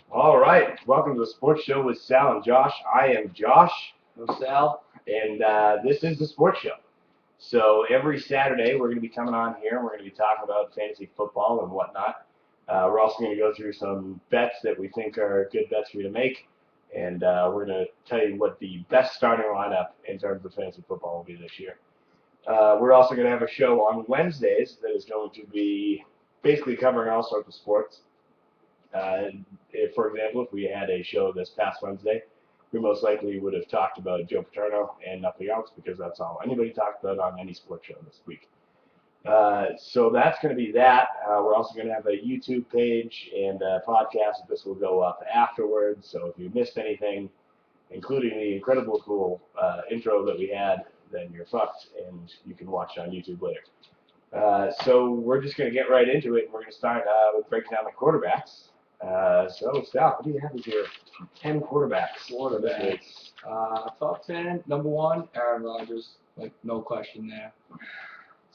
All right, welcome to the Sports Show with Sal and Josh. I am Josh, No Sal. and this is the Sports Show. So every Saturday we're going to be coming on here and we're going to be talking about fantasy football and whatnot. We're also going to go through some bets that we think are good bets for you to make, and we're going to tell you what the best starting lineup in terms of fantasy football will be this year. We're also going to have a show on Wednesdays that is going to be basically covering all sorts of sports. If, for example, if we had a show this past Wednesday, we most likely would have talked about Joe Paterno and nothing else because that's all anybody talked about on any sports show this week. So that's going to be that. We're also going to have a YouTube page and a podcast. This will go up afterwards. So if you missed anything, including the incredible cool intro that we had, then you're fucked, and you can watch on YouTube later. So we're just going to get right into it, and we're going to start with breaking down the quarterbacks. So, Sal, what do you have as your 10 quarterbacks? Top 10. Number one, Aaron Rodgers. Like, no question there.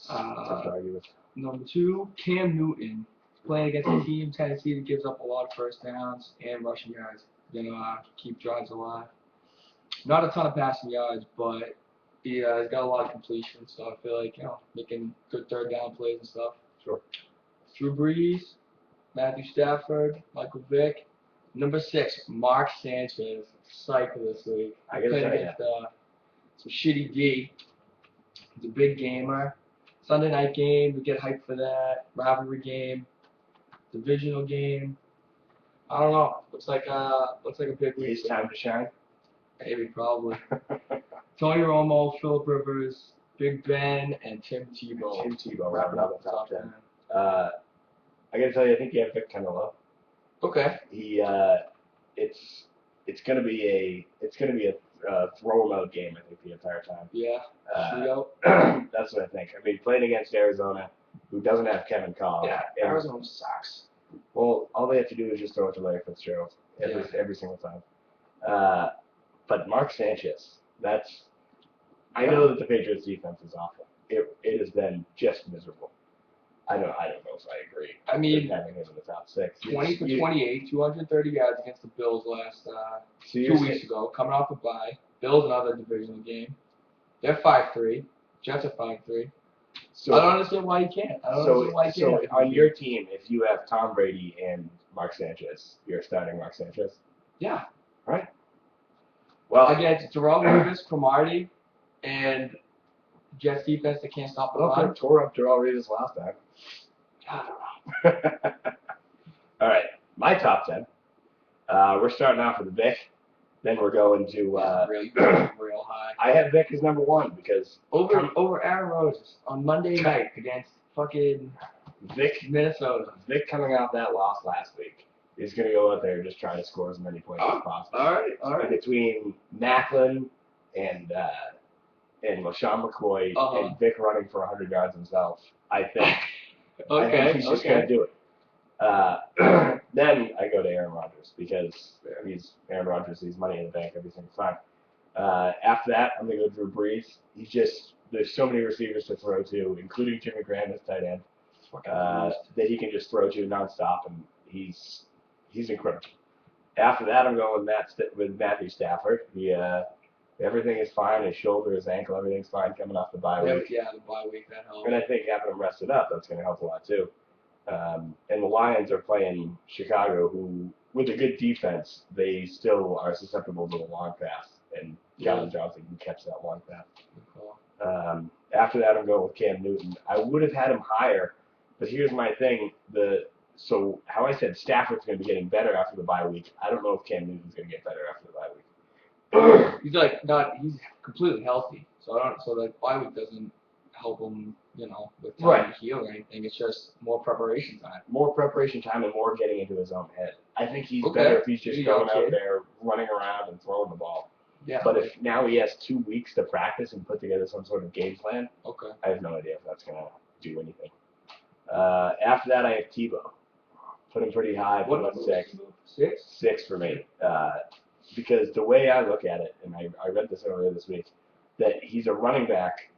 Tough to argue with. Number two, Cam Newton. Playing against a team, Tennessee, that gives up a lot of first downs and rushing yards. Keep drives alive. Not a ton of passing yards, but he's got a lot of completion, so I feel like, making good third down plays and stuff. Sure. Drew Brees, Matthew Stafford, Michael Vick. Number 6, Mark Sanchez. Cycle this week. I gotta Played tell against some shitty D. He's a big gamer. Sunday night game, we get hyped for that. Rivalry game, divisional game. I don't know. Looks like a big week. It's time to shine. Maybe, probably. Tony Romo, Phillip Rivers, Big Ben, and Tim Tebow. Tim Tebow wrapping up the top 10. I gotta tell you, I think you have Vic kind of low. Okay. It's gonna be a throw him out game. I think the entire time. Yeah. Shootout. That's what I think. I mean, playing against Arizona, who doesn't have Kevin Cobb. Yeah. Arizona sucks. Well, all they have to do is just throw it to Larry Fitzgerald every single time. But Mark Sanchez, I know that the Patriots defense is awful. It has been just miserable. I don't know if I agree. I mean, having him in the top 6. 20 for 28, 230 yards against the Bills last 2 weeks ago, coming off a bye. Bills another divisional game. They're 5-3. Jets are 5-3. So I don't understand why you can't. So on your team, if you have Tom Brady and Mark Sanchez, you're starting Mark Sanchez. Yeah. Right. Well, against Darrell Revis, Cromartie, and Jets defense that can't stop the run. Tore up Darrell Revis last time. I don't know. All right, my top 10. We're starting off with Vic. Then we're going to real high. I have Vic as number 1 because over Aaron Rodgers on Monday night against fucking Minnesota. Vic coming out that loss last week is going to go out there and just try to score as many points as possible. All right. And between Macklin and LaShawn McCoy and Vic running for 100 yards himself, I think he's just going to do it. Then I go to Aaron Rodgers because he's Aaron Rodgers. He's money in the bank every single time. After that, I'm going to go Drew Brees. There's so many receivers to throw to, including Jimmy Graham as tight end, that he can just throw to nonstop, and he's incredible. After that, I'm going with Matthew Stafford. Everything is fine. His shoulder, his ankle, everything's fine coming off the bye week. Yeah, the bye week, that helps. And I think having him rested up, that's going to help a lot too. And the Lions are playing Chicago, who, with a good defense, they still are susceptible to the long pass. And Calvin Johnson can catch that long pass. After that, I'm going with Cam Newton. I would have had him higher, but here's my thing. So how I said Stafford's going to be getting better after the bye week, I don't know if Cam Newton's going to get better after the bye week. He's completely healthy, so the bye week doesn't help him, with time to heal or anything. It's just more preparation time. More preparation time and more getting into his own head. I think he's better if he's just going out there running around and throwing the ball. Yeah. But if now he has 2 weeks to practice and put together some sort of game plan, I have no idea if that's going to do anything. After that, I have Tebow. Put him pretty high. Put him at 6. 6 for me. Because the way I look at it, and I read this earlier this week, that he's a running back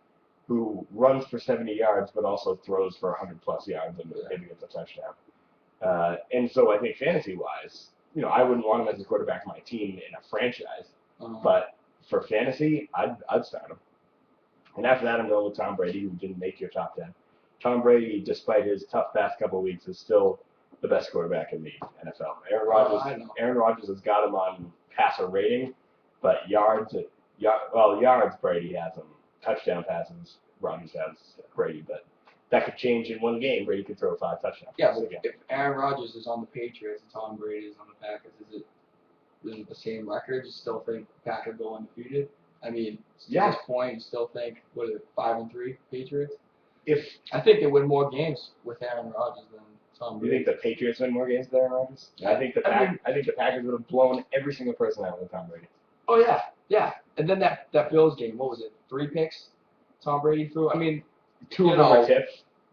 who runs for 70 yards but also throws for 100-plus yards and maybe gets a touchdown. And so I think fantasy-wise, I wouldn't want him as a quarterback of my team in a franchise, Uh, but for fantasy, I'd start him. And after that, I'm going with Tom Brady, who didn't make your top 10. Tom Brady, despite his tough past couple of weeks, is still the best quarterback in the NFL. Aaron Rodgers has got him on passer rating, but yards Brady has him. Touchdown passes Rodgers has Brady, but that could change in one game. Brady could throw 5 touchdowns. yeah, but if Aaron Rodgers is on the Patriots and Tom Brady is on the Packers, is it the same record? You still think Packers go undefeated? I mean, to this point, you still think, what is it, 5-3 Patriots? I think they win more games with Aaron Rodgers than Tom Brady. You think the Patriots win more games than Aaron Rodgers? I think the Packers would have blown every single person out with Tom Brady. Oh yeah. And then that Bills game, what was it? 3 picks Tom Brady threw. I mean, 2 of them were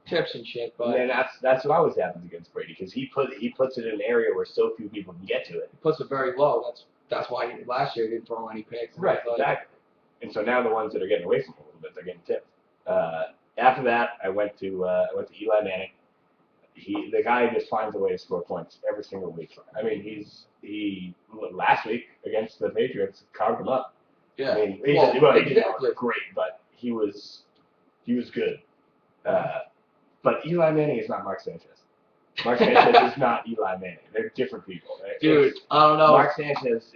tips and shit. But and then that's what always happens against Brady because he puts it in an area where so few people can get to it. He puts it very low. That's why last year he didn't throw any picks. Right, exactly. And so now the ones that are getting away from him a little bit, they're getting tipped. After that, I went to Eli Manning. The guy just finds a way to score points every single week. I mean, he last week against the Patriots carved them up. Yeah. I mean, he didn't look great, but he was good. But Eli Manning is not Mark Sanchez. Mark Sanchez is not Eli Manning. They're different people. Right? Dude, I don't know. Mark Sanchez,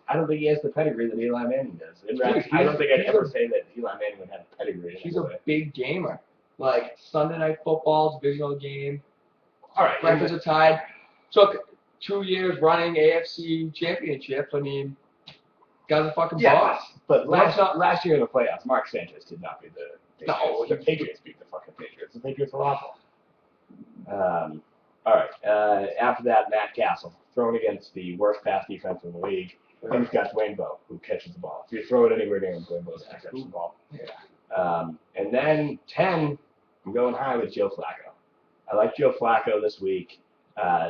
I don't think he has the pedigree that Eli Manning does. I don't think I'd ever say that Eli Manning would have a pedigree. He's a big gamer. Like Sunday Night Football, divisional game. All right. Records are tied. Took 2 years running AFC championships. I mean, guy's a fucking boss. But last year in the playoffs, Mark Sanchez did not beat the Patriots. No, the Patriots beat the fucking Patriots. The Patriots were awful. All right. After that, Matt Castle, thrown against the worst pass defense in the league. And he's got Dwayne Bowe, who catches the ball. If you throw it anywhere near him, Dwayne Bowe's going to catch the ball. Yeah. And then 10, I'm going high with Joe Flacco. I like Joe Flacco this week.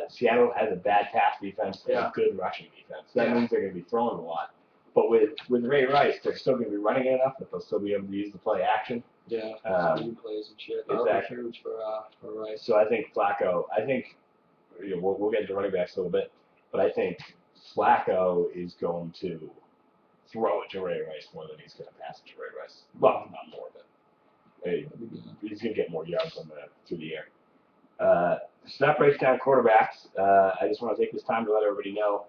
Seattle has a bad pass defense and a good rushing defense. That means they're going to be throwing a lot. But with Ray Rice, they're still going to be running it enough that they'll still be able to use the play action. Yeah, speed plays and shit. Exactly. Huge for Rice. So I think Flacco. We'll get into running backs a little bit, but I think Flacco is going to throw it to Ray Rice more than he's going to pass it to Ray Rice. Well, not more, but he's going to get more yards through the air. So that breaks down quarterbacks. I just want to take this time to let everybody know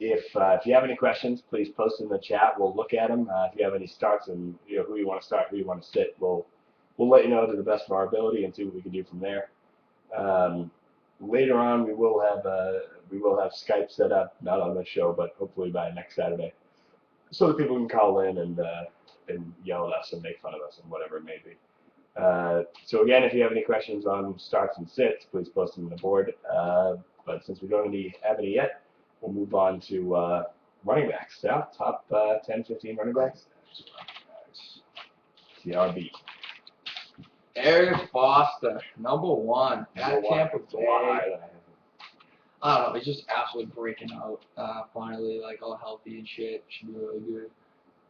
if you have any questions, please post in the chat. We'll look at them. If you have any starts and who you want to start, who you want to sit, we'll let you know to the best of our ability and see what we can do from there. Later on, we will have Skype set up, not on this show, but hopefully by next Saturday, so that people can call in and yell at us and make fun of us and whatever it may be. So again, if you have any questions on starts and sits, please post them on the board. But since we don't have any yet, we'll move on to running backs. Yeah, top 10, 15 running backs. CRB. Arian Foster, number 1 at Tampa Bay. I don't know, he's just absolutely breaking out. Finally, like all healthy and shit. Should be really good.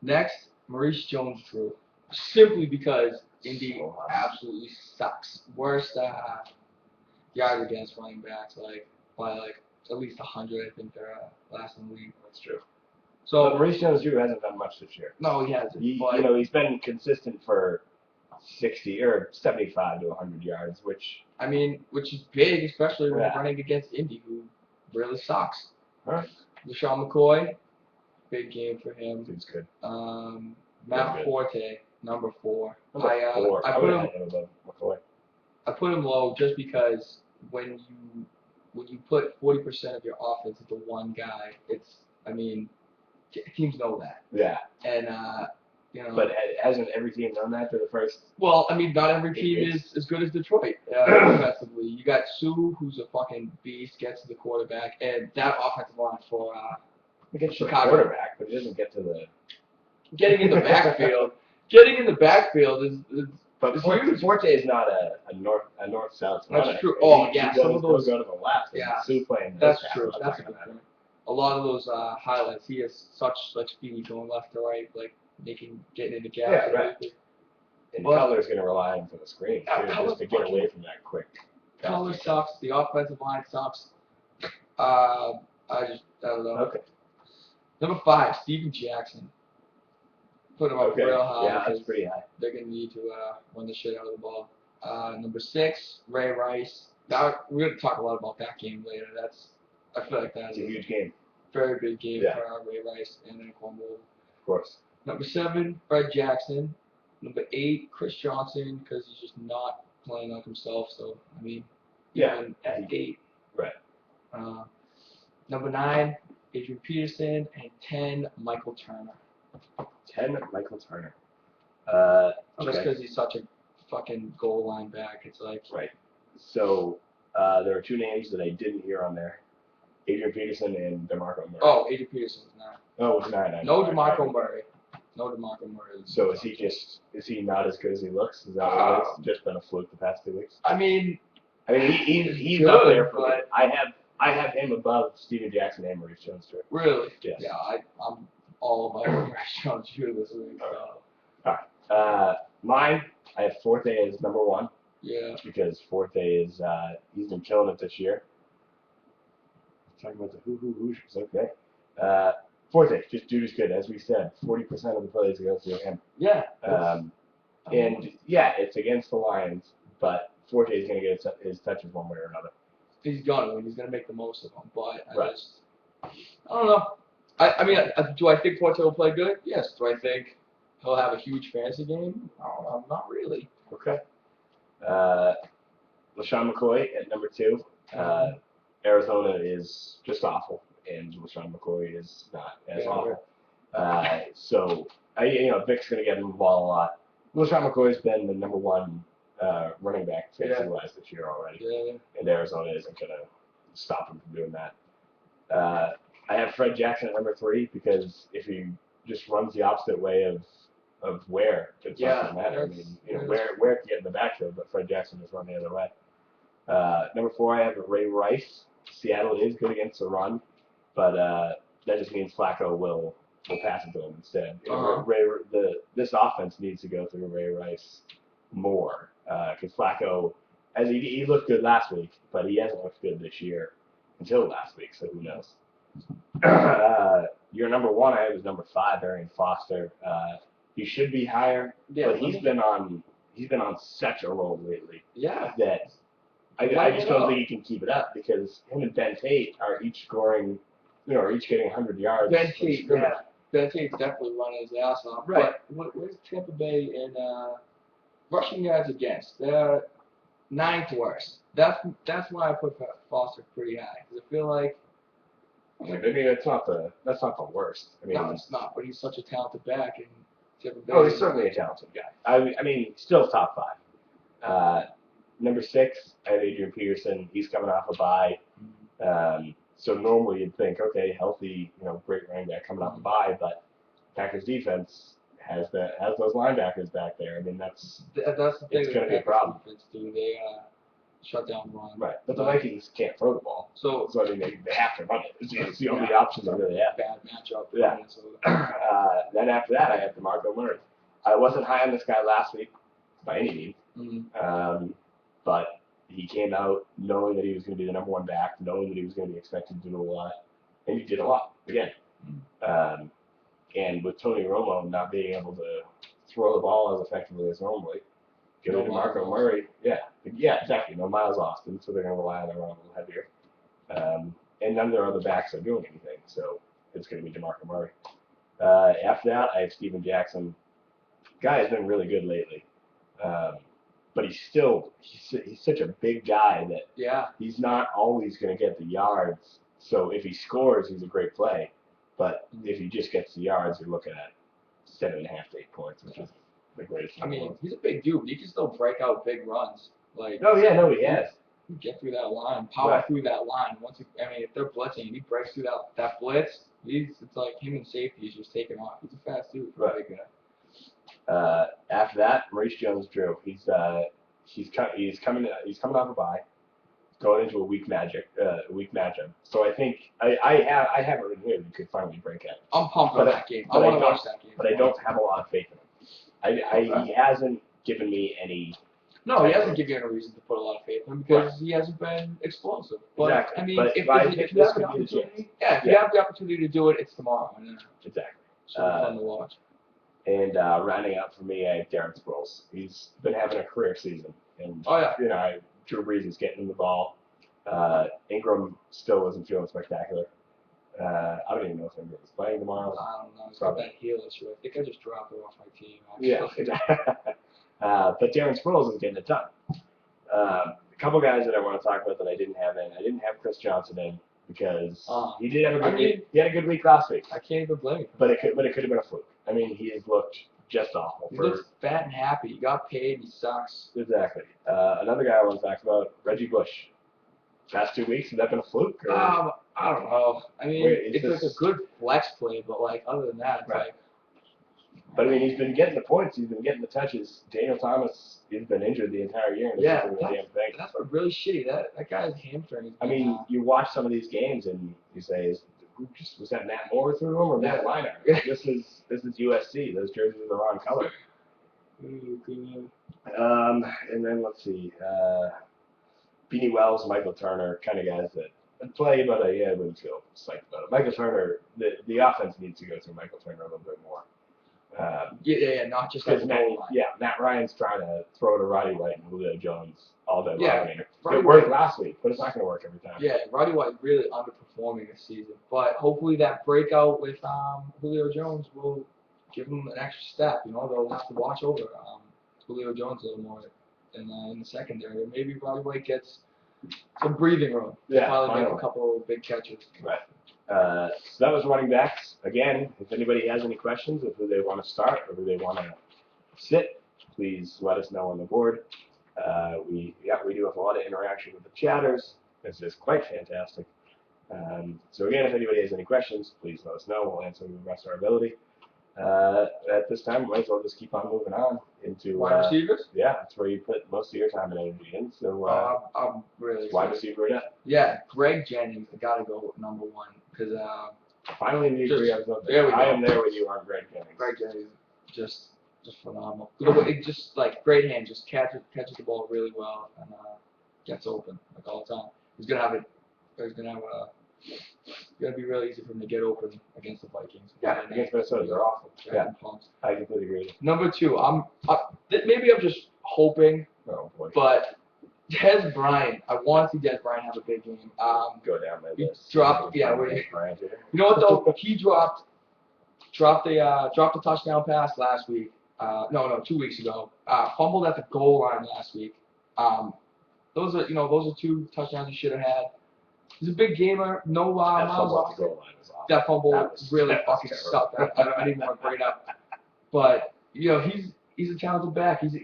Next, Maurice Jones-Drew. Simply because Indy absolutely sucks. Worst yards against running backs, by at least 100. I think they're last in the league. That's true. So but Maurice Jones-Drew hasn't done much this year. No, he hasn't. He's been consistent for 60 or 75 to 100 yards, which is big, especially when running against Indy, who really sucks. Right. LaShawn McCoy, big game for him. He's good. Matt Forte, number 4. I put him low just because when you put 40% of your offense into one guy, teams know that. Yeah. And But hasn't every team done that for the first? Well, not every team is as good as Detroit offensively. You got Sue, who's a fucking beast, gets to the quarterback, and that offensive line for Chicago. Quarterback, but he doesn't get to the. Getting in the backfield. Getting in the backfield is But Forte is not a north-south runner. That's true. Some of those go to the left. Yeah, Sue playing. That's true. That's a good point. A lot of those highlights, he has such speed going left to right, getting into gaps. Yeah, right. And Cutler's going to rely on for the screen too, just to get away from that quick. Cutler sucks. The offensive line sucks. I don't know. Okay. Number 5, Steven Jackson. Put him up Okay. real high. Yeah, that's pretty high. They're going to need to run the shit out of the ball. Number 6, Ray Rice. Now, we're going to talk a lot about that game later. I feel like that's a huge game. Very big game Yeah. for Ray Rice and then Cornwall. Of course. Number 7, Fred Jackson. Number 8, Chris Johnson, because he's just not playing like himself. So, I mean, even at 8. Right. Number 9, Adrian Peterson, and 10, Michael Turner. 10, Michael Turner. Just because he's such a fucking goal line back, it's like. Right. So there are 2 names that I didn't hear on there: Adrian Peterson and DeMarco Murray. Oh, Adrian Peterson is 9. Oh, it's 9. No DeMarco Murray. No DeMarco Murray. So is he not as good as he looks? Is that what it is? Just been a fluke the past 2 weeks? I mean he's good, up there for but I have him above Steven Jackson and Maurice Jones-Drew. Really? Yes. Yeah, I'm all about Maurice Jones-Drew this week. All right. Mine, I have Forte as number 1. Yeah. Because Forte is he's been killing it this year. Talking about the who's okay. Forte, just dude is good. As we said, 40% of the plays go through him. Yeah. And yeah, it's against the Lions, but Forte is going to get his touches one way or another. He's going to make the most of them. But I don't know. I mean, do I think Forte will play good? Yes. Do I think he'll have a huge fantasy game? No, not really. Okay. LaShawn McCoy at number 2. Arizona is just awful, and LaShawn McCoy is not as awful. So Vic's going to get him the ball a lot. LaShawn McCoy's been the number 1 running back fantasy-wise this year already, and Arizona isn't going to stop him from doing that. I have Fred Jackson at number 3 because if he just runs the opposite way of Ware, it doesn't matter. I mean, Ware can get in the backfield, but Fred Jackson just run the other way. Number 4, I have Ray Rice. Seattle is good against the run, but that just means Flacco will pass it to him instead. This offense needs to go through Ray Rice more because Flacco, as he looked good last week, but he hasn't looked good this year until last week, so who knows. Your number 1 I have is number 5, Arian Foster. He should be higher, but he's been on such a roll lately. Yeah. That I just don't think he can keep it up because him and Ben Tate are each scoring, are each getting 100 yards. Ben Tate, Ben Tate's definitely running his ass off. Right. But where's Tampa Bay in rushing yards against? They're 9th worst. That's why I put Foster pretty high because I feel like. I mean, that's not the worst. I mean, no, it's not. But he's such a talented back, and Tampa Bay. Oh, he's certainly a talented guy. I mean, still top 5. Number 6, I have Adrian Peterson. He's coming off a bye. So normally you'd think, okay, healthy, great running back coming off a bye, but Packers defense has those linebackers back there. I mean, that's the thing. It's going to be a problem. They shut down the run. Right, but the Vikings can't throw the ball. So I mean, they have to run it. It's the only option they really have. Bad matchup. Yeah. Then after that, I have DeMarco Murray. I wasn't high on this guy last week by any means. But he came out knowing that he was going to be the number 1 back, knowing that he was going to be expected to do a lot, and he did a lot again. And with Tony Romo not being able to throw the ball as effectively as normally, give it to DeMarco Murray. Yeah, exactly. No Miles Austin, so they're going to rely on their run a little heavier. And none of their other backs are doing anything, so it's going to be DeMarco Murray. After that, I have Steven Jackson. Guy has been really good lately. But he's such a big guy that he's not always going to get the yards. So if he scores, he's a great play. But if he just gets the yards, you're looking at 7.5 to 8 points, which is the greatest thing. I mean, he's a big dude. He can still break out big runs. Like, he has. Get through that line, power through that line. If they're blitzing and he breaks through that blitz, it's like him and safety is just taking off. He's a fast dude for a big guy. After that, Maurice Jones-Drew. He's coming off a bye, going into a weak matchup. So I think I have it in here. You could finally break it. I'm pumped for that game. I want to watch that game. But I don't have a lot of faith in him. He hasn't given me any No, he hasn't given you any reason to put a lot of faith in him because he hasn't been explosive. But Exactly. I mean, But if I you think have this an could be the chance. opportunity, if you have the opportunity to do it, it's tomorrow. And, Exactly. should be fun to watch. And rounding out for me, I have Darren Sproles. He's been having a career season, and Drew Brees is getting him the ball. Ingram still wasn't feeling spectacular. I don't even know if Ingram is playing tomorrow. I don't know. He's got that heel issue. I think I just dropped him off my team. Actually. Yeah. But Darren Sproles is getting it done. A couple guys that I want to talk about that I didn't have in. I didn't have Chris Johnson in because he did have a good week. He had a good week last week. I can't even blame him. But it could have been a fluke. I mean, he has looked just awful. He looks fat and happy. He got paid. He sucks. Exactly. Another guy I want to talk about, Reggie Bush. Past 2 weeks, has that been a fluke? Or? I don't know. I mean, it's like a good flex play, but like other than that, it's like. But I mean, he's been getting the points. He's been getting the touches. Daniel Thomas, he's been injured the entire year. And yeah, that's what really shitty. That guy's hamstring. I mean, you watch some of these games and you say, was that Matt Moore through him or Matt Leinart? This is USC. Those jerseys are the wrong color. And then let's see. Beanie Wells, Michael Turner, kind of guys that play, but I wouldn't feel psyched about it. Michael Turner, the offense needs to go through Michael Turner a little bit more. Not just because Matt Ryan's trying to throw to Roddy White and Julio Jones all day long. Yeah, it worked last week, but it's not going to work every time. Yeah, Roddy White really underperforming this season, but hopefully that breakout with Julio Jones will give him an extra step. They'll have to watch over Julio Jones a little more in the secondary. Maybe Roddy White gets some breathing room. Finally make a couple of big catches. Right. So that was running backs. Again, if anybody has any questions of who they want to start or who they want to sit, please let us know on the board. We do have a lot of interaction with the chatters. This is quite fantastic. So again, if anybody has any questions, please let us know. We'll answer them to the best of our ability. At this time, we might as well just keep on moving on into wide receivers. Yeah, that's where you put most of your time and energy in. So I'm really wide receiver. Yeah, Greg Jennings, I gotta go with number one because finally we agree. I am there with you on Greg Jennings. Greg Jennings, just phenomenal. It just like great hand, just catches the ball really well and gets open like all the time. He's gonna be really easy for him to get open against the Vikings. Yeah, against Minnesota, they're awful. Yeah, I completely agree. Number two, maybe I'm just hoping, but Dez Bryant. I want to see Dez Bryant have a big game. Go down my list. Dropped. Yeah, you know what though? He dropped a touchdown pass last week. 2 weeks ago. Fumbled at the goal line last week. Those are two touchdowns he should have had. He's a big gamer. No Miles Austin. That fumble really fucking sucked. I didn't even want to bring it up. But he's a talented back. He's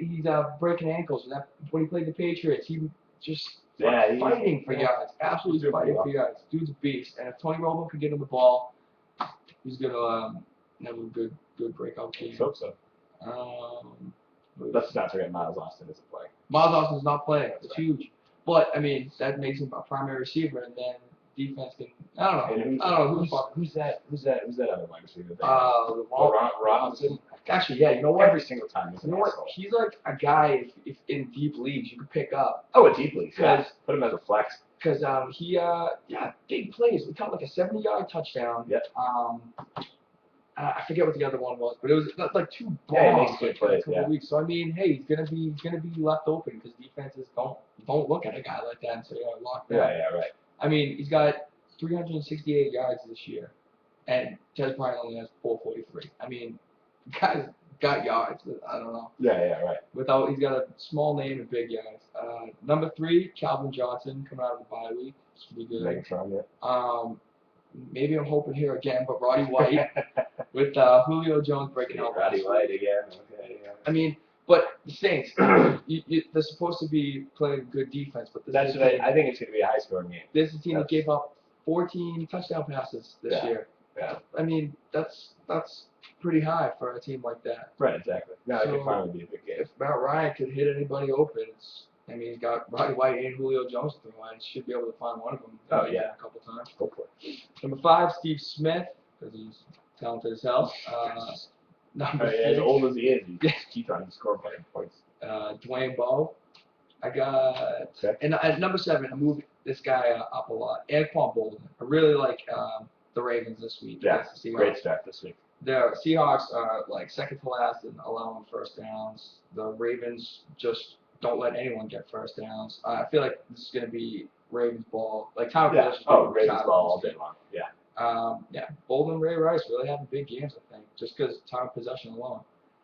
breaking ankles. When he played the Patriots, he just fighting for yards. Absolutely fighting for yards. Dude's a beast. And if Tony Romo can get him the ball, he's gonna have a good breakout game. I hope so. Let's not forget Miles Austin isn't playing. Miles Austin's not playing. It's huge. But I mean, that makes him a primary receiver, and then defense can. I don't know. Who's that other wide receiver? Robinson. Actually, yeah. You know what? Every single time. What? He's like a guy if in deep leagues you could pick up. Oh, a deep league. Yeah. Put him as a flex. Because he big plays. We caught like a 70-yard touchdown. Yep. I forget what the other one was, but it was like two balls in a couple weeks. So I mean, hey, he's gonna be left open because defenses don't look at a guy like that and say, lock down. Yeah, right. I mean, he's got 368 yards this year, and Dez Bryant only has 443. I mean, the guy's got yards. I don't know. Yeah, right. He's got a small name and big yards. Number 3, Calvin Johnson coming out of the bye week. This will be good. Megatron, yeah. Maybe I'm hoping here again, but Roddy White with Julio Jones breaking out. Roddy White again. Okay, yeah. I mean, but the Saints, they're supposed to be playing good defense, but I think it's going to be a high-scoring game. This is a team that gave up 14 touchdown passes this year. Yeah. I mean, that's pretty high for a team like that. Right, exactly. No, it could finally be a big game. If Matt Ryan could hit anybody open, he's got Roddy White and Julio Jones to the line. Should be able to find one of them. Oh, yeah. A couple times. Hopefully. Number 5, Steve Smith, because he's talented as hell. As old as he is, he keeps trying to score points. Dwayne Bowe. I got and at number 7, I moved this guy up a lot. Anquan Bolden. I really like the Ravens this week. Yeah, against the Seahawks. great start this week. The Seahawks are like second to last in allowing first downs. The Ravens just don't let anyone get first downs. I feel like this is going to be Ravens ball. Like time of possession. Oh, Ravens ball all day long. Yeah. Bolden, Ray Rice really having big games, I think, just because time of possession alone.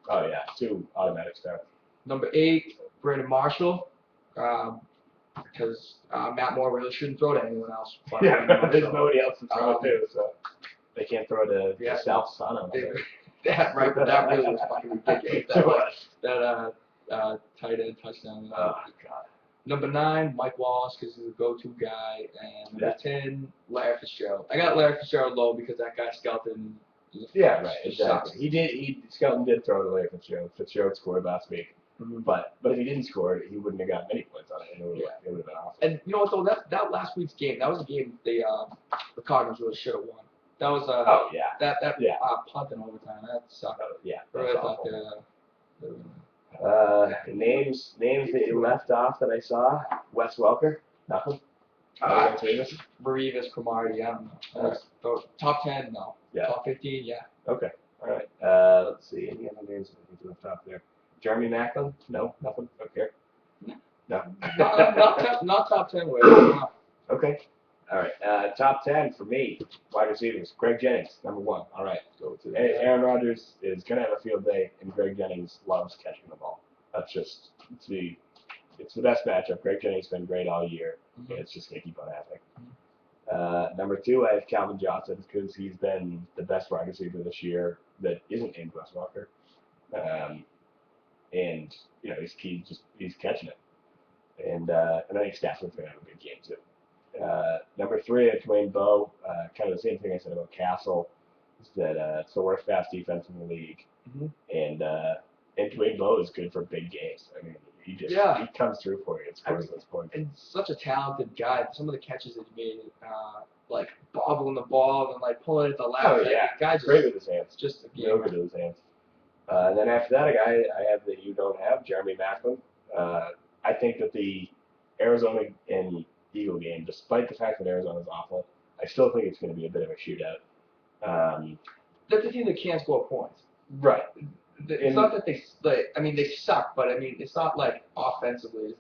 Oh yeah, 2 automatic starts. Number 8, Brandon Marshall, because Matt Moore really shouldn't throw to anyone else. But there's nobody else to throw it to, so they can't throw to Sal's son. Right, but that really was fucking ridiculous. That tight end touchdown. Oh God. Number 9, Mike Wallace, because he's a go-to guy, and number 10, Larry Fitzgerald. I got Larry Fitzgerald low because that guy Skelton. Yeah, right. Exactly. Skelton did throw to Larry Fitzgerald. Fitzgerald scored last week. Mm-hmm. But if he didn't score, he wouldn't have gotten any points on it. It would have been awesome. And you know what though? That last week's game, that was a game the Cardinals really should have won. That was punt in overtime. That sucked. That's awful. Names that you left off that I saw. Wes Welker, nothing. Revis, Cromartie, I don't know. Top 10, no. Yeah. Top 15, yeah. Okay. All right. Let's see. Any other names that we left off there? Jeremy Macklin? No, nothing. Okay. No. not top 10. Okay. All right. Top 10 for me. Wide receivers. Greg Jennings, number 1. All right. Go to Aaron Rodgers is going to have a field day, and Greg Jennings loves catching the ball. That's just it's the best matchup. Greg Jennings has been great all year, and it's just going to keep on happening. Number 2, I have Calvin Johnson because he's been the best wide receiver this year that isn't named Wes Walker. And he's catching it. And I think Stafford's going to have a good game too. Number 3, I have Dwayne Bowe. Kind of the same thing I said about Castle. Is that it's the worst pass defense in the league, and Dwayne Bowe is good for big games. I mean, he comes through for you. It's scores those points. And such a talented guy. Some of the catches that he made, like bobbling the ball and like pulling it at the left. Oh yeah, guy's great with his hands. Just a game. Real good with his hands. Then after that, a guy I have that you don't have, Jeremy Macklin. I think that the Arizona and Eagle game, despite the fact that Arizona's awful, I still think it's going to be a bit of a shootout. That's the team that can't score points. Right. It's not that they suck, but I mean, it's not like offensively is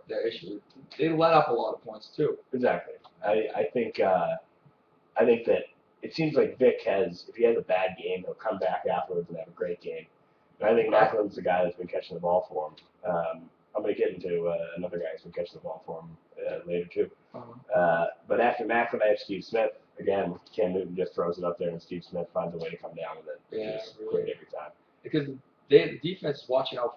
their issue. They let up a lot of points too. Exactly. I think that it seems like Vic if he has a bad game, he'll come back afterwards and have a great game. And I think Macklin's the guy that's been catching the ball for him. I'm going to get into another guy who's been catching the ball for him later too. But after Macklin, I have Steve Smith. Again, Cam Newton just throws it up there, and Steve Smith finds a way to come down with it. It's great every time. Because the defense is watching out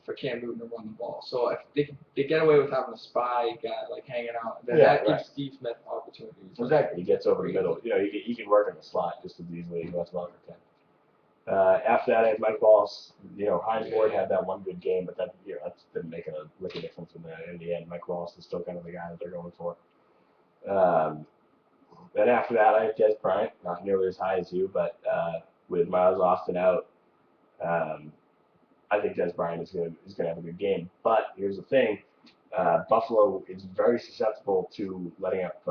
for Cam Newton to run the ball. So if they get away with having a spy guy like hanging out, then that gives Steve Smith opportunities. Exactly. He gets over the middle. He can work in the slot just as easily as Wes Welker can. After that, I have Mike Wallace. Hines Ward had that one good game, but that didn't make a lick of difference in the end. Mike Wallace is still kind of the guy that they're going for. Then after that, I have Des Bryant, not nearly as high as you, but with Miles Austin out, I think Des Bryant is going to have a good game. But here's the thing: Buffalo is very susceptible to letting up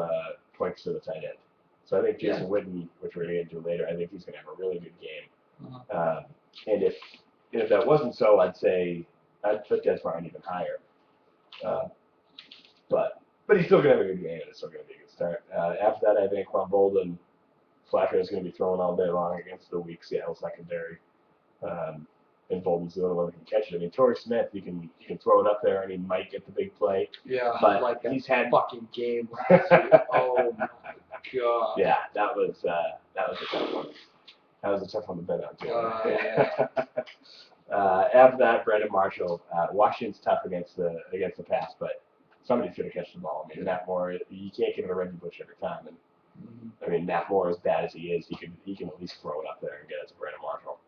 points to the tight end. So I think Jason Witten, which we're going to get into later, I think he's going to have a really good game. And if that wasn't so, I'd put Des Bryant even higher. But he's still going to have a good game, and it's still going to be a good start. After that, I have Anquan Bolden. Flacco is going to be throwing all day long against the weak Seattle secondary. And Bolden's the only one that can catch it. I mean, Torrey Smith, you can throw it up there, and he might get the big play. Yeah, but like that he's had fucking game last week. Oh my god. Yeah, that was a tough one. That was a tough one to bet on too. After that, Brandon Marshall. Washington's tough against the pass, but somebody's going to catch the ball. I mean, Matt Moore, you can't give it a Reggie Bush every time. And I mean, Matt Moore, as bad as he is, he can at least throw it up there and get it to Brandon Marshall.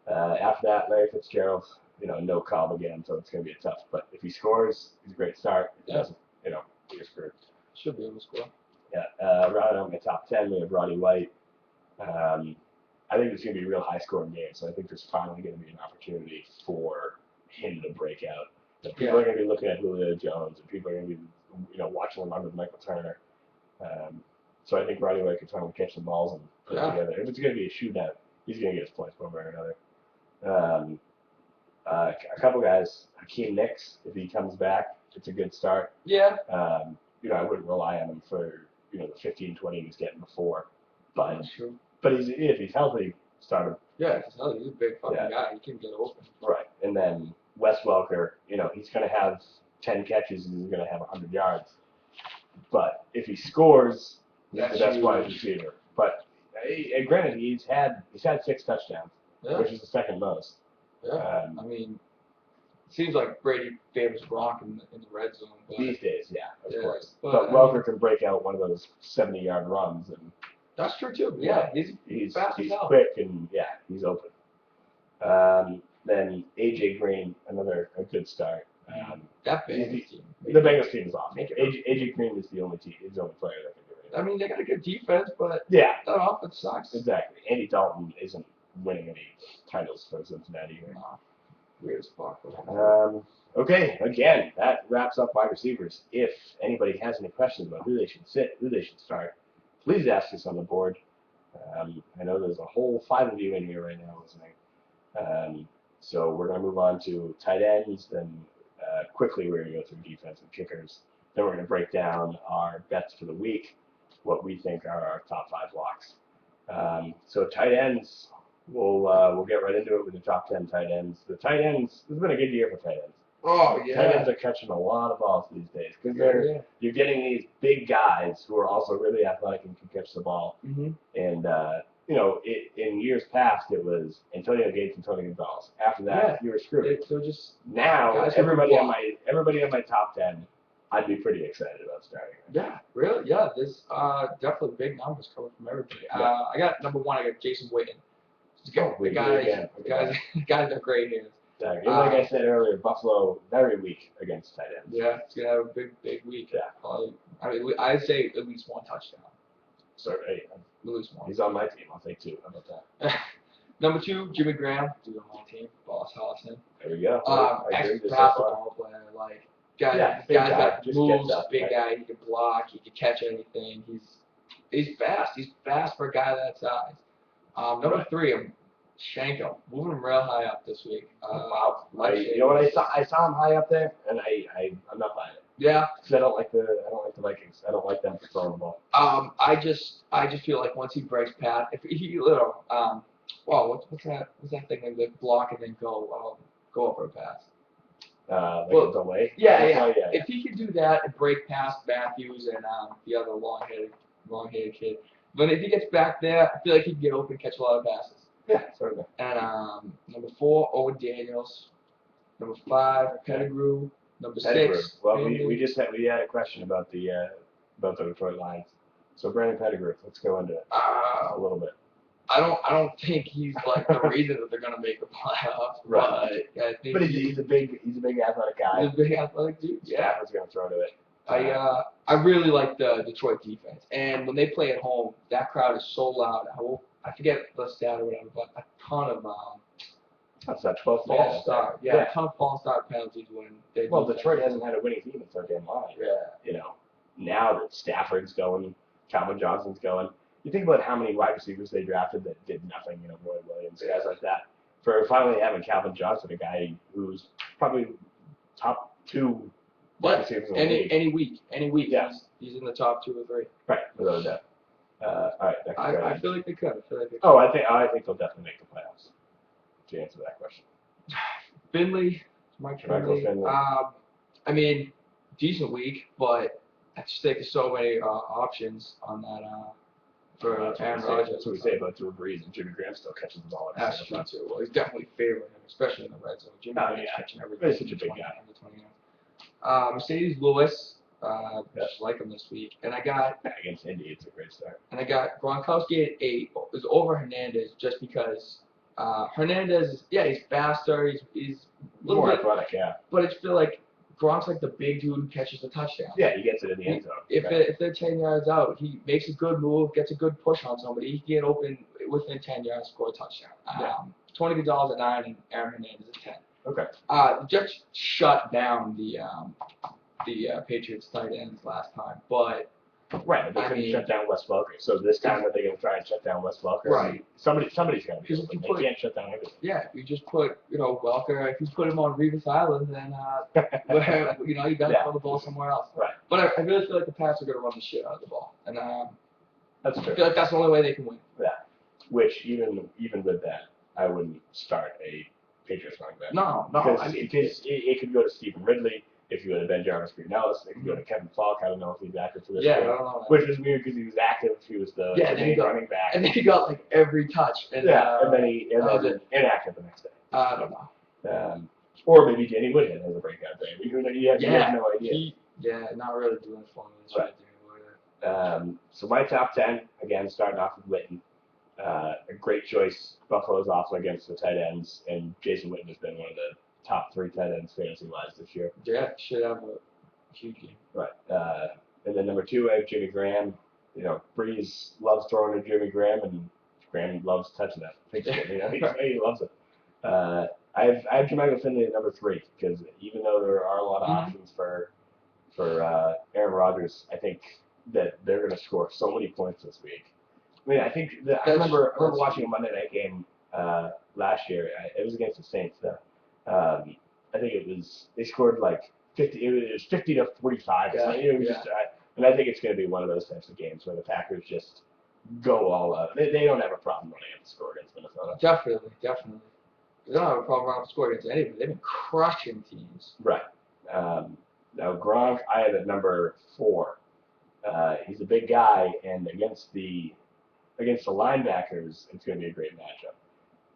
After that, Larry Fitzgerald, no call again, so it's going to be tough. But if he scores, he's a great start. If he doesn't, you're screwed. Should be able to score. Yeah. Rounding out my top 10, we have Roddy White. I think it's going to be a real high-scoring game, so I think there's finally going to be an opportunity for him to break out. People are going to be looking at Julio Jones, and people are going to be, watching him under Michael Turner. So I think Roddy White can try to catch the balls and put it together. If it's going to be a shootout, he's going to get his points one way or another. A couple guys, Hakeem Nicks, if he comes back, it's a good start. Yeah. I wouldn't rely on him for the 15, 20 he was getting before, but That's true. But if he's healthy, start him. Yeah, he's a big fucking guy. He can get open. Right, and then Wes Welker, he's going to have 10 catches and he's going to have 100 yards. But if he scores, he's the best wide receiver. But granted, he's had 6 touchdowns, which is the second most. Yeah. I mean, it seems like Brady favors Gronk in the red zone. These days, of course. But I Welker can break out one of those 70-yard runs. And that's true, too. Yeah, he's fast as hell. Quick, and, he's open. Then A.J. Green, a good start. That Bengals team. The Bengals team is awesome. A.J. Green is the only player that can do it. I mean, they got a good defense, but that offense sucks. Exactly. Andy Dalton isn't winning any titles for Cincinnati. No. Weird as fuck. Okay, again, that wraps up wide receivers. If anybody has any questions about who they should sit, who they should start, please ask us on the board. I know there's a whole 5 of you in here right now listening. So we're going to move on to tight ends, then quickly we're going to go through defense and kickers. Then we're going to break down our bets for the week, what we think are our top 5 locks. So tight ends, we'll get right into it with the top 10 tight ends. The tight ends, this has been a good year for tight ends. Oh, yeah. Tight ends are catching a lot of balls these days because you're getting these big guys who are also really athletic and can catch the ball. Mm-hmm. And, in years past, it was Antonio Gates and Tony Gonzalez. After that, you were screwed. So just now, everybody on my top 10, I'd be pretty excited about starting. Yeah, really? Yeah, there's definitely big numbers coming from everybody. I got number 1, I got Jason Witten. The guy's got great hands. Like I said earlier, Buffalo very weak against tight ends. Yeah, he's gonna have a big week. Yeah. I'd say at least 1 touchdown. So hey, at least 1. He's on my team. I'll take 2. How about that? Number 2, Jimmy Graham. He's on my team. Boss Hollison. There we go. Ex-basketball player, guy's got moves, big guy. He can block. He can catch anything. He's fast. He's fast for a guy that size. Number 3, Shanko, moving him real high up this week. Wow. You know what I saw him high up there, and I'm not buying it. Yeah. Because I don't like the Vikings. I don't like them throwing the ball. I just feel like once he breaks past, if he what's that thing like block and then go over a pass. A delay. Yeah. If he could do that and break past Matthews and the other long-headed kid, but if he gets back there, I feel like he can get open and catch a lot of passes. Yeah, certainly. And number 4, Owen Daniels. Number 5, Pettigrew. Number 6. Well, we had a question about the Detroit Lions. So Brandon Pettigrew, let's go into it a little bit. I don't think he's like the reason that they're gonna make the playoffs. Right. But I think he's a big athletic guy. He's a big athletic dude. Yeah. Stafford's gonna throw to it. I really like the Detroit defense, and when they play at home, that crowd is so loud. I forget the stat or whatever, but a ton of that's that 12 false start. Yeah, a ton of false start penalties when they. Well, Detroit hasn't had a winning team in so damn long. Yeah. Now that Stafford's going, Calvin Johnson's going. You think about how many wide receivers they drafted that did nothing. Roy Williams, guys like that. For finally having Calvin Johnson, a guy who's probably top 2 wide receivers in the league. Any week. Yeah. He's in the top 2 or 3. Right, without a doubt. All right, next I feel like they could. I think they'll definitely make the playoffs. To answer that question. Finley, Mike Finley. I mean, decent week, but I just think there's so many options on that for Aaron Rodgers. That's what we say about Drew Brees, and Jimmy Graham still catches the ball. That's true too. Well, he's definitely favoring him, especially in the red zone. Jimmy Graham's catching everything. He's such a big guy. Mercedes Lewis. Just like him this week. And I got against Indy, it's a great start. And I got Gronkowski at 8. Is over Hernandez just because Hernandez, he's faster. He's a little more bit athletic, But I just feel like Gronk's like the big dude who catches the touchdown. Yeah, he gets it in the end zone. If they're 10 yards out, he makes a good move, gets a good push on somebody. He can get open within 10 yards, score a touchdown. Tony Gonzalez at 9 and Aaron Hernandez at 10. Okay. The Jets shut down the Patriots tight ends last time, but Right, they couldn't shut down Wes Welker. So this time, are they going to try and shut down Wes Welker? Right. I mean, somebody's going to be Because open. They can't shut down everything. Yeah, if you just put Welker, if you put him on Revis Island, then you got to throw the ball somewhere else. Right. But I really feel like the Pats are going to run the shit out of the ball, and that's true. I feel like that's the only way they can win. Yeah. Which even with that, I wouldn't start a Patriots running back. No. Because it could go to Stephen Ridley. If you go to Ben Jarvis Green Ellis, it could go to Kevin Falk. I don't know if he's active for this game. I don't know. Which is weird because he was active. He was the main running back. And then he got like every touch. And then he inactive the next day. I don't know. Or maybe Danny Woodhead has a breakout day. You have no idea. Not really doing it for me this year. So my top 10, again, starting off with Witten. A great choice. Buffalo's also against the tight ends, and Jason Witten has been one of the top 3 tight ends fantasy-wise this year. Yeah, should have a huge game. Right. And then number 2, I have Jimmy Graham. Breeze loves throwing to Jimmy Graham, and Graham loves touching that. He loves it. I have Jermichael Finley at number 3 because even though there are a lot of options for Aaron Rodgers, I think that they're going to score so many points this week. I mean, I remember watching a Monday night game last year. It was against the Saints. I think they scored like 50. It was 50 to 45. Yeah. And I think it's going to be one of those types of games where the Packers just go all out. They don't have a problem running up the score against Minnesota. Definitely. They don't have a problem running up the score against anybody. They've been crushing teams. Right. Now Gronk, I have at number 4. He's a big guy, and against the linebackers, it's going to be a great matchup.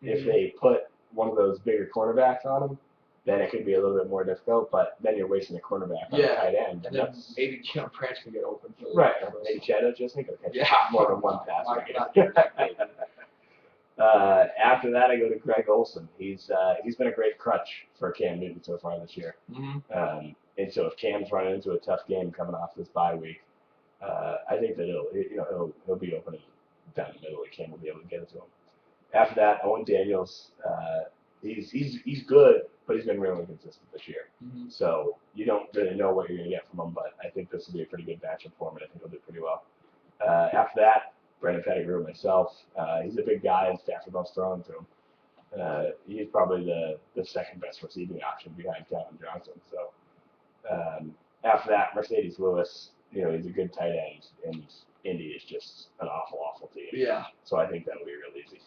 If they put one of those bigger cornerbacks on him, then it could be a little bit more difficult, but then you're wasting a cornerback on the tight end. And then maybe Jim Prince can get open. Right. Maybe Chad Ochocinco can catch more than one pass. After that, I go to Greg Olsen. He's been a great crutch for Cam Newton so far this year. And so if Cam's running into a tough game coming off this bye week, I think that he'll be open down the middle. Cam will be able to get it to him. After that, Owen Daniels. He's good, but he's been really inconsistent this year. So you don't really know what you're going to get from him, but I think this will be a pretty good matchup for him, and I think he'll do pretty well. After that, Brandon Pettigrew, myself. He's a big guy, and Stafford loves throwing to him. He's probably the second best receiving option behind Calvin Johnson. So after that, Mercedes Lewis. He's a good tight end, and Indy is just an awful team. Yeah. So I think that'll be real easy.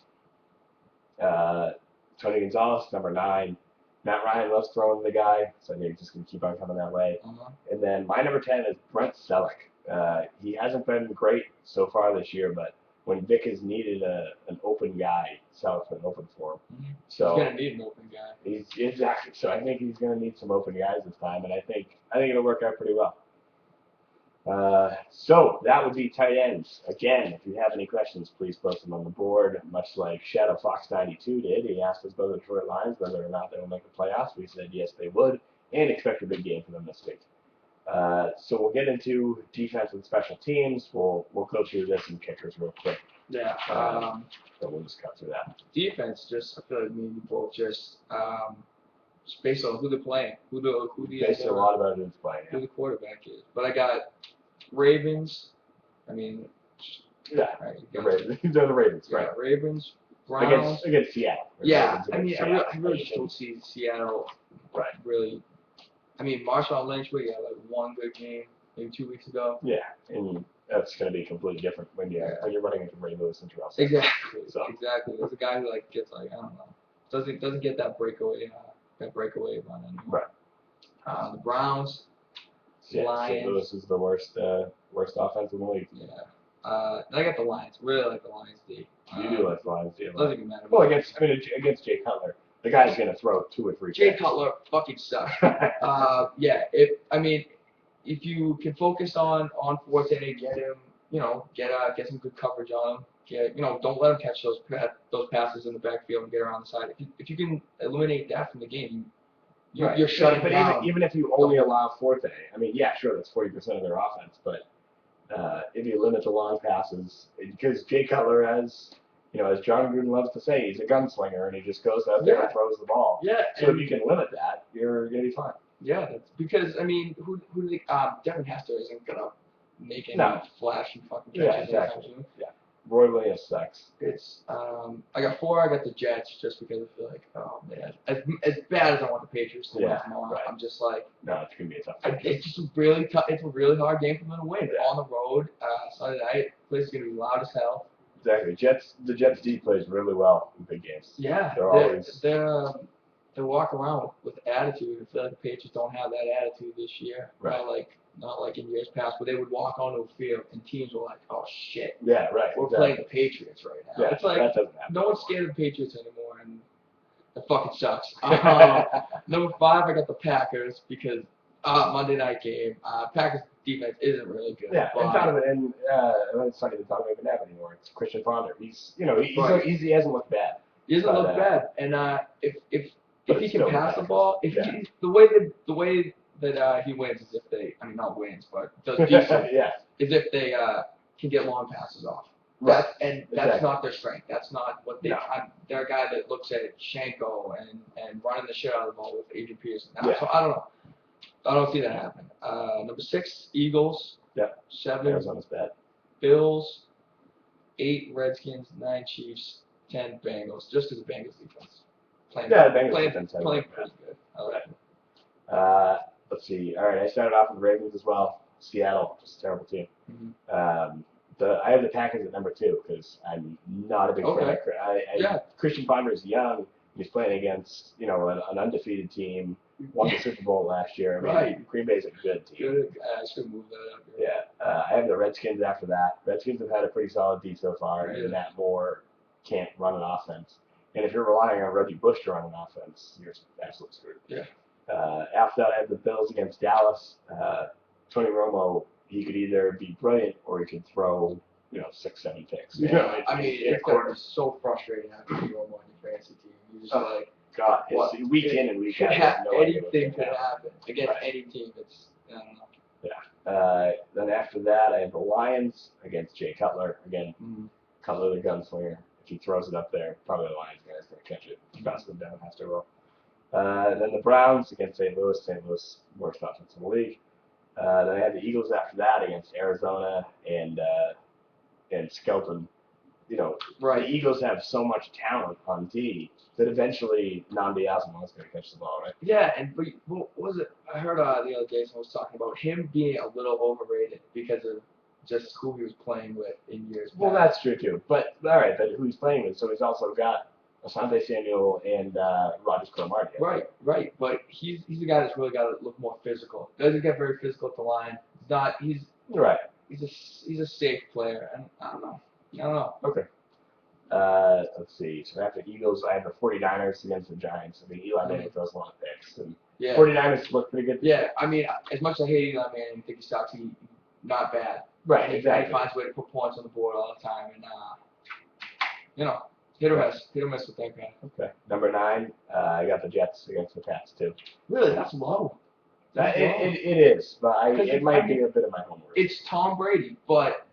Tony Gonzalez, number 9. Matt Ryan loves throwing the guy, so I think he's just going to keep on coming that way. And then my number 10 is Brent Selleck. He hasn't been great so far this year, but when Vic has needed an open guy, Selleck's been open for him. So he's going to need an open guy. Exactly. So I think he's going to need some open guys this time, and I think it'll work out pretty well. So that would be tight ends. Again, if you have any questions, please post them on the board. Much like Shadow Fox 92 did, he asked us about the Detroit Lions whether or not they will make the playoffs. We said yes, they would, and expect a big game for them this week. So we'll get into defense and special teams. We'll go through this and kickers real quick. Yeah. So we'll just cut through that. Defense, I feel like me and you both just based on who they're playing, based a lot about who's playing. Who the quarterback is. But I got Ravens. They're the Ravens, right? Yeah, Ravens, Browns against Seattle. Yeah, I really just don't see Seattle. Right. Really. Marshawn Lynch, we had like one good game maybe 2 weeks ago. Yeah, and that's going to be completely different when you're running into Ray Lewis and Terrell. Exactly. Exactly. There's a guy who gets I don't know, doesn't get that breakaway run anymore. Right. The Browns. Lions. St. Louis is the worst offense in the league. Yeah. I got the Lions. Really like the Lions D. You do like the Lions D. Doesn't even matter. Well, against Jay Cutler, the guy's going to throw 2 or 3. Jay Cutler fucking sucks. If you can focus on Forte, get him, get some good coverage on him. Don't let him catch those passes in the backfield and get around the side. If you can eliminate that from the game, you're shutting down. Even if you only allow Forte, sure, that's 40% of their offense, but if you limit the long passes, because Jay Cutler has as John Gruden loves to say, he's a gunslinger and he just goes out there and throws the ball. Yeah. So if you can limit that, you're gonna be fine. Yeah, that's because I mean, who do they? Devin Hester isn't gonna make any flashy fucking catches anytime soon. Yeah. Roy Williams sucks. It's I got 4. I got the Jets just because I feel like, oh man, as bad as I want the Patriots to win tomorrow, I'm just like, no, it's gonna be a tough game. It's just really tough. It's a really hard game for them to win on the road. Sunday night, place is gonna be loud as hell. Exactly. The Jets D plays really well in big games. Yeah, they walk around with attitude. I feel like the Patriots don't have that attitude this year. Right. Not like in years past, where they would walk onto a field and teams were like, "Oh shit, yeah, right, we're playing the Patriots right now." Yeah, it's like that doesn't happen no one's anymore. scared of the Patriots anymore, and it fucking sucks. Number 5, I got the Packers because Monday night game. Packers defense isn't really good. Yeah, but it's not even Donovan McNabb anymore. It's Christian Ponder. He hasn't looked bad. He doesn't look bad, and if he can pass the ball, the way that he wins is if they, I mean not wins, but does decent, is if they can get long passes off. Right. That's not their strength. That's not what they. They're a guy that looks at Shanko and running the shit out of the ball with Adrian Peterson. So I don't know. I don't see that happen. Number 6, Eagles. Yeah. 7, Arizona's bad. Bills. 8, Redskins. 9, Chiefs. 10, Bengals. Just because the Bengals defense playing pretty good. I like it. Let's see. All right, I started off with the Ravens as well. Seattle, just a terrible team. Mm-hmm. I have the Packers at number 2 because I'm not a big fan of Christian Ponder is young. He's playing against an undefeated team. Won the Super Bowl last year. I mean, Green Bay's a good team. Good. I should move that up. Yeah. I have the Redskins after that. Redskins have had a pretty solid D so far, and Matt Moore can't run an offense. And if you're relying on Reggie Bush to run an offense, you're absolutely screwed. Yeah. After that, I have the Bills against Dallas. Tony Romo, he could either be brilliant or he could throw, 6, 7 picks. It's going to be so frustrating having Romo on your fantasy team. You're just like, God, week in and week out. Anything could happen against any team. It's, I don't know. Yeah. Then after that, I have the Lions against Jay Cutler. Again, Cutler the gunslinger. If he throws it up there, probably the Lions guy's going to catch it faster than Devin Hester will. Then the Browns against St. Louis. St. Louis, worst offense in the league. Then I had the Eagles after that against Arizona and Skelton. The Eagles have so much talent on D that eventually Nnamdi Asomugha's going to catch the ball, right? Yeah, but what was it? I heard the other day someone was talking about him being a little overrated because of just who he was playing with in years past. Well, that's true too. But all right, but who he's playing with? So he's also got Asante Samuel and Rogers Cromartie. Right. But he's the guy that's really got to look more physical. Doesn't get very physical at the line. He's not. He's right. He's a safe player, and I don't know. Okay. Let's see. So after Eagles, I have the 49ers against the Giants. I mean, Eli Manning throws a lot of picks. And 49ers look pretty good. Yeah, I mean, as much as I hate Eli Manning, I think he sucks. He's not bad. Right, exactly. He finds a way to put points on the board all the time, and hit or miss with that guy. Okay. Number 9, I got the Jets against the Pats too. Really, that's low. It is, but it might be a bit of my homework. It's Tom Brady, but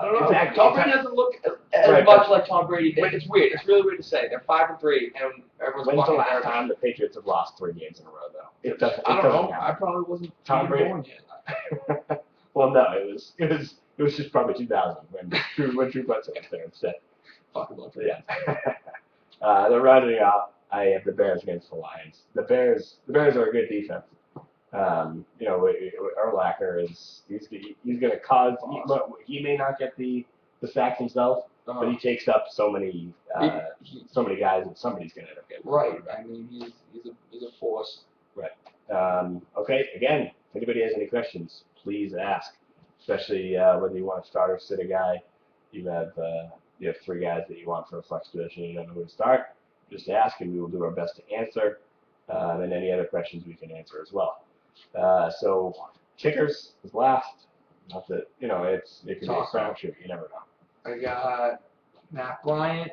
I don't know. Exactly. Tom Brady doesn't look as much like Tom Brady. It's weird. It's really weird to say. They're 5-3, and everyone's When's the fucking last time the Patriots have lost 3 games in a row, though? It doesn't. I don't know. Happen. I probably wasn't Tom Brady born yet. Well, no, it was just probably 2000 when Drew Bledsoe was there instead. Fuck about that. Yeah. They're rounding out. I have the Bears against the Lions. The Bears are a good defense. Urlacher he's going to cause. He may not get the sacks himself, but he takes up so many guys that somebody's going to end up getting. Right. I mean, he's a force. Right. Okay. Again, if anybody has any questions, please ask. Especially whether you want to start or sit a guy. You have 3 guys that you want for a flex position. You don't know who to start. Just ask, and we will do our best to answer. And any other questions we can answer as well. So kickers is last. Not that it can be a crapshoot. You never know. I got Matt Bryant,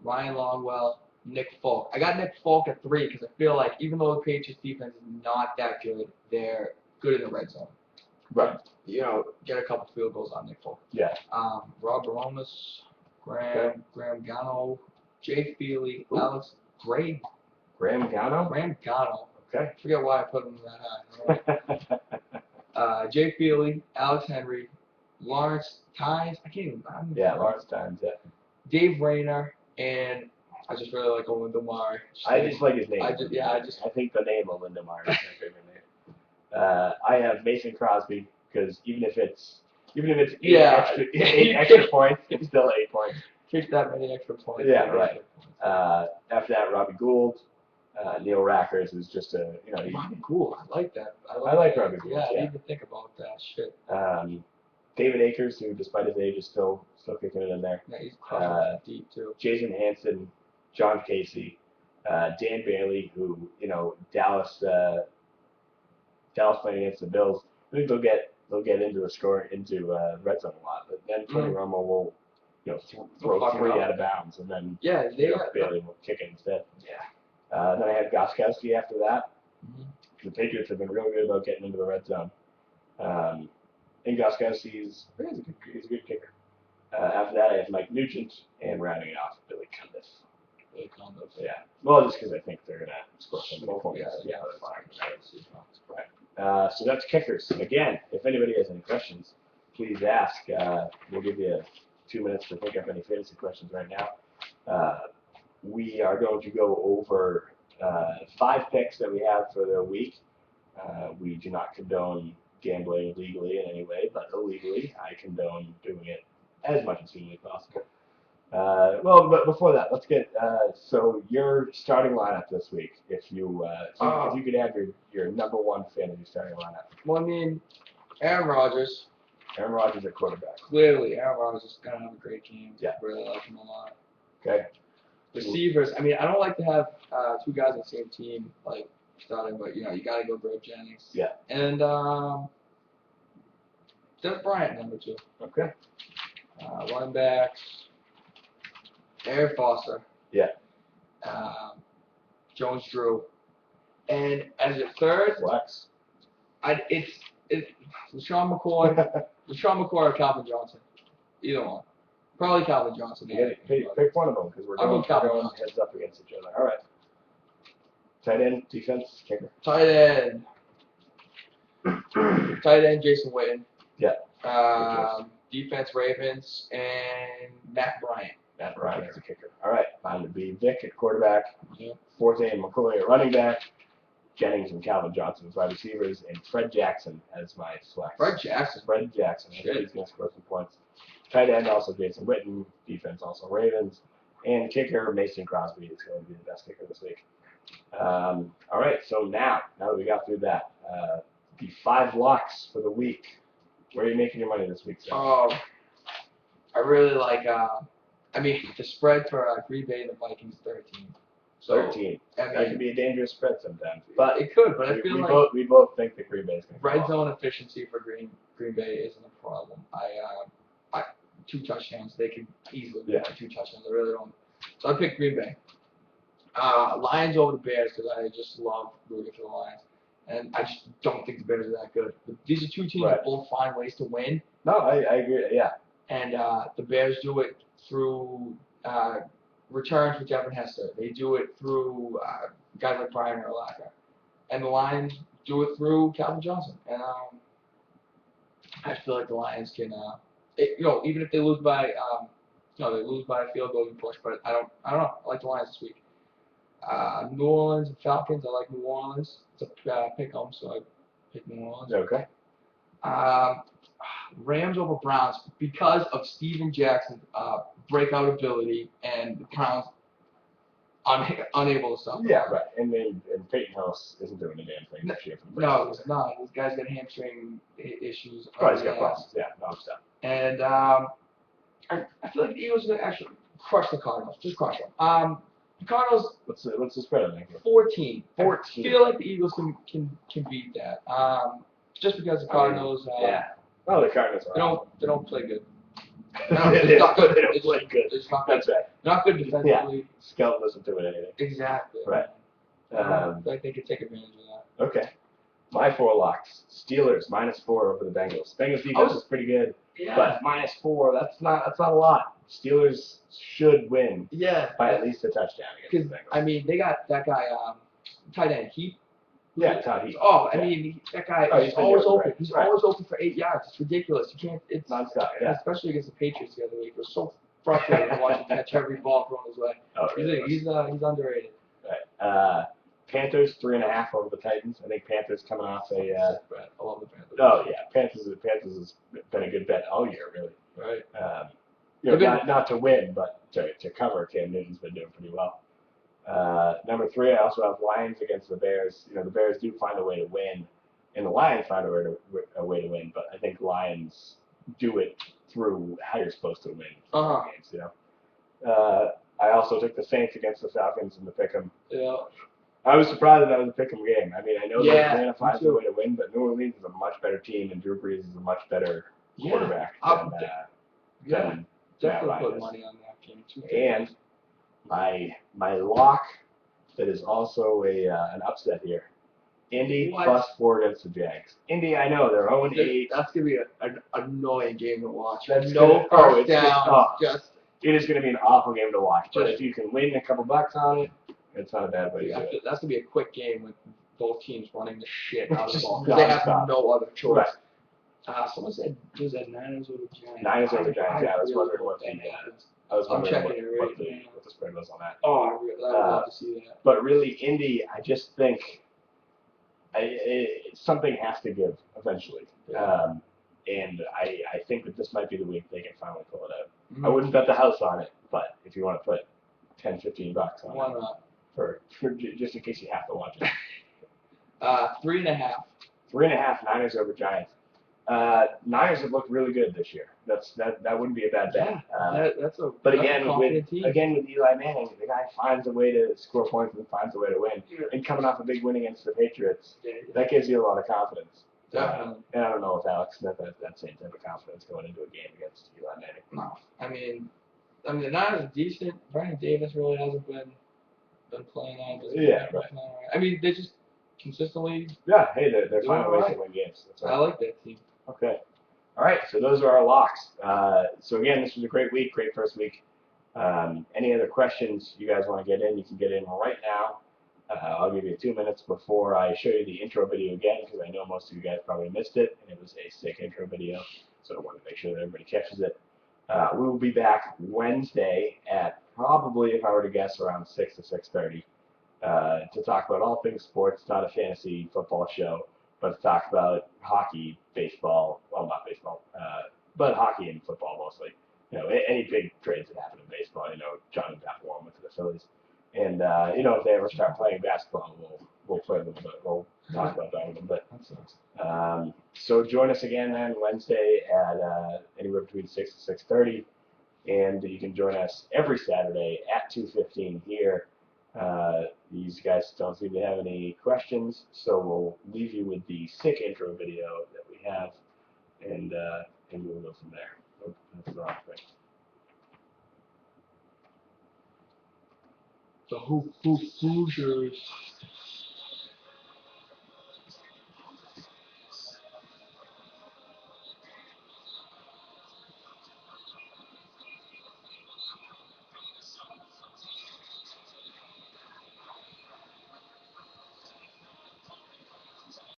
Ryan Longwell, Nick Folk. I got Nick Folk at 3 because I feel like even though the Patriots defense is not that good, they're good in the red zone. Right. Get a couple field goals on Nick Folk. Yeah. Rob Baromas, Graham Gano, Jake Feely, Ooh. Alex Gray. Graham Gano? Graham Gano. Okay. I forget why I put him that high. Jake Feely, Alex Henry, Lawrence Tynes. I can't even. Yeah, Lawrence Tynes, yeah. Dave Rayner, and I just really like Owen Murray. I just like his name. I think the name Owen Murray is my favorite name. I have Mason Crosby because even if it's eight extra points, it's still 8 points. Kick that many extra points. Yeah, right. After that, Robbie Gould, Neil Rackers is just a Robbie Gould, I like that. I like Robbie Gould. Yeah, I didn't even think about that shit. David Akers, who despite his age is still kicking it in there. Yeah, he's crushing deep too. Jason Hanson, John Casey, Dan Bailey, who Dallas playing against the Bills. I think they'll get into red zone a lot, but then Tony Romo will throw 3 out of bounds, and then Bailey will kick it instead. Yeah. Then I had Gostkowski after that. Mm-hmm. The Patriots have been really good about getting into the red zone. And Gostkowski's he's a good kicker. After that, I have Mike Nugent, and rounding it off, Billy Cundiff. Yeah. Well, just because I think they're gonna score some more points. Yeah, that's fine. Right. So that's kickers. Again, if anybody has any questions, please ask. We'll give you 2 minutes to think up any fantasy questions right now. We are going to go over 5 picks that we have for the week. We do not condone gambling legally in any way, but illegally, I condone doing it as much as humanly possible. But before that, let's get so your starting lineup this week. If you could have your number 1 fantasy starting lineup. Well, I mean, Aaron Rodgers. Aaron Rodgers at quarterback. Clearly, Aaron Rodgers is gonna have a great game. Yeah. Really like him a lot. Okay. Receivers. I mean, I don't like to have 2 guys on the same team like starting, but you gotta go Greg Jennings. Yeah. And Des Bryant number 2. Okay. Running backs. Aaron Foster. Yeah. Jones Drew. And as a third, flex. It's LaShawn McCoy or Calvin Johnson. Either one. Probably Calvin Johnson. Pick one of them because we're going heads up against each other. All right. Tight end, defense, kicker. Tight end, Jason Witten. Yeah. Defense, Ravens, and Matt Bryant. Matt Bryant is a kicker. All right. Mine would be Vic at quarterback. Yeah. Forte and McCoy at running back. Jennings and Calvin Johnson as wide receivers, and Fred Jackson as my flex. Fred Jackson. I think he's going to score some points. Tight end also Jason Witten. Defense also Ravens. And kicker Mason Crosby is going to be the best kicker this week. All right, so now that we got through that, the 5 locks for the week. Where are you making your money this week, sir? I really like. The spread for Green Bay and the Vikings 13. So, 13. That could be a dangerous spread sometimes. But it could. But I feel like we both think that Green Bay is going to red zone efficiency for Green Bay isn't a problem. 2 touchdowns. They could easily get 2 touchdowns. I really don't. So I picked Green Bay. Lions over the Bears because I just love rooting for the Lions. And I just don't think the Bears are that good. These are 2 teams that both find ways to win. No, I agree. Yeah. And the Bears do it through returns with Devin Hester. They do it through guys like Brian Urlacher. And the Lions do it through Calvin Johnson. And I feel like the Lions can, even if they lose by, they lose by a field goal and push. But I don't know. I like the Lions this week. New Orleans and Falcons. I like New Orleans. It's a pick 'em, so I pick New Orleans. Okay. Rams over Browns because of Steven Jackson's breakout ability and the Browns unable to stop. Yeah, right. And Peyton Hillis isn't doing a damn thing this year for the Browns. No, he's not. This guy's got hamstring issues. Oh, he's got problems. Yeah, nonstop. And I feel like the Eagles are going to actually crush the Cardinals. Just crush them. The Cardinals. What's the spread on that game? 14. 14. I feel like the Eagles can beat that. Just because the Cardinals. The Cardinals are. They don't play good. It's not good. They don't play good. It's not good. That's right. Not good defensively. Yeah. Scout doesn't do it anything. Exactly. Right. I think they could take advantage of that. Okay. My 4 locks. Steelers -4 over the Bengals. Bengals defense is pretty good, but -4. That's not a lot. Steelers should win Yeah. by at least a touchdown against the Bengals. I mean, they got that guy, tight end Heap. Yeah, Todd Heap. Oh, I mean, that guy is always open. Right. He's always open for 8 yards. It's ridiculous. You can't. It's nonstop. Yeah. Especially against the Patriots the other week. It was so frustrating to watch him catch every ball thrown his way. Oh, really? He's underrated. Right. Panthers 3.5 over the Titans. I think Panthers coming off a. I love the Panthers. Oh yeah, Panthers has been a good bet all year, really. Right. Not to win, but to cover. Cam Newton's been doing pretty well. Number 3, I also have Lions against the Bears. The Bears do find a way to win, and the Lions find a way to win. But I think Lions do it through how you're supposed to win games. I also took the Saints against the Falcons in the pick'em. Yeah. I was surprised that was a pick'em game. I mean, I know that Atlanta finds a way to win, but New Orleans is a much better team, and Drew Brees is a much better quarterback than definitely put money on that game too. And my lock that is also an upset here. Indy +4 against the Jags. Indy, I know they're 0-8. That's gonna be an annoying game to watch. That's no first down. It is going to be an awful game to watch. But if you can win a couple bucks on it, it's not a bad way to do it. That's gonna be a quick game with both teams running the shit out of the ball because they have no other choice. Right. Someone said Niners over Giants. Niners over Giants. Yeah, I was wondering what I'm checking it what the spread was on that. Oh, I would love to see that. But really, Indy, I just think something has to give eventually. Yeah. And I think that this might be the week they can finally pull it out. I wouldn't bet the house on it, but if you want to put $10-15 on why not? For just in case you have to watch it. 3.5. 3.5 Niners over Giants. Niners have looked really good this year. That wouldn't be a bad bet. That's a confident team. Again with Eli Manning, the guy finds a way to score points and finds a way to win. And coming off a big win against the Patriots, that gives you a lot of confidence. Definitely. And I don't know if Alex Smith has that same type of confidence going into a game against Eli Manning. No. I mean the Niners are decent. Brian Davis really hasn't been playing on. Right. I mean they just consistently. Yeah. Hey, they're finding ways to win games. That's right. I like that team. Okay. All right. So those are our locks. So again, this was a great week. Great first week. Any other questions you guys want to get in? You can get in right now. I'll give you 2 minutes before I show you the intro video again because I know most of you guys probably missed it, and it was a sick intro video, so I want to make sure that everybody catches it. We will be back Wednesday at probably, if I were to guess, around 6 to 6:30 to talk about all things sports. It's not a fantasy football show, but to talk about hockey, baseball, well, not baseball, but hockey and football mostly. Any big trades that happen in baseball. Johnny Bethlehem went to the Phillies. And, if they ever start playing basketball, we'll play a little bit. We'll talk about that a little bit. So join us again then Wednesday at anywhere between 6 to 6:30. And you can join us every Saturday at 2:15 here. These guys don't seem to have any questions, so we'll leave you with the sick intro video that we have, and we'll go from there. Oh, that's the wrong thing. The Hoosiers.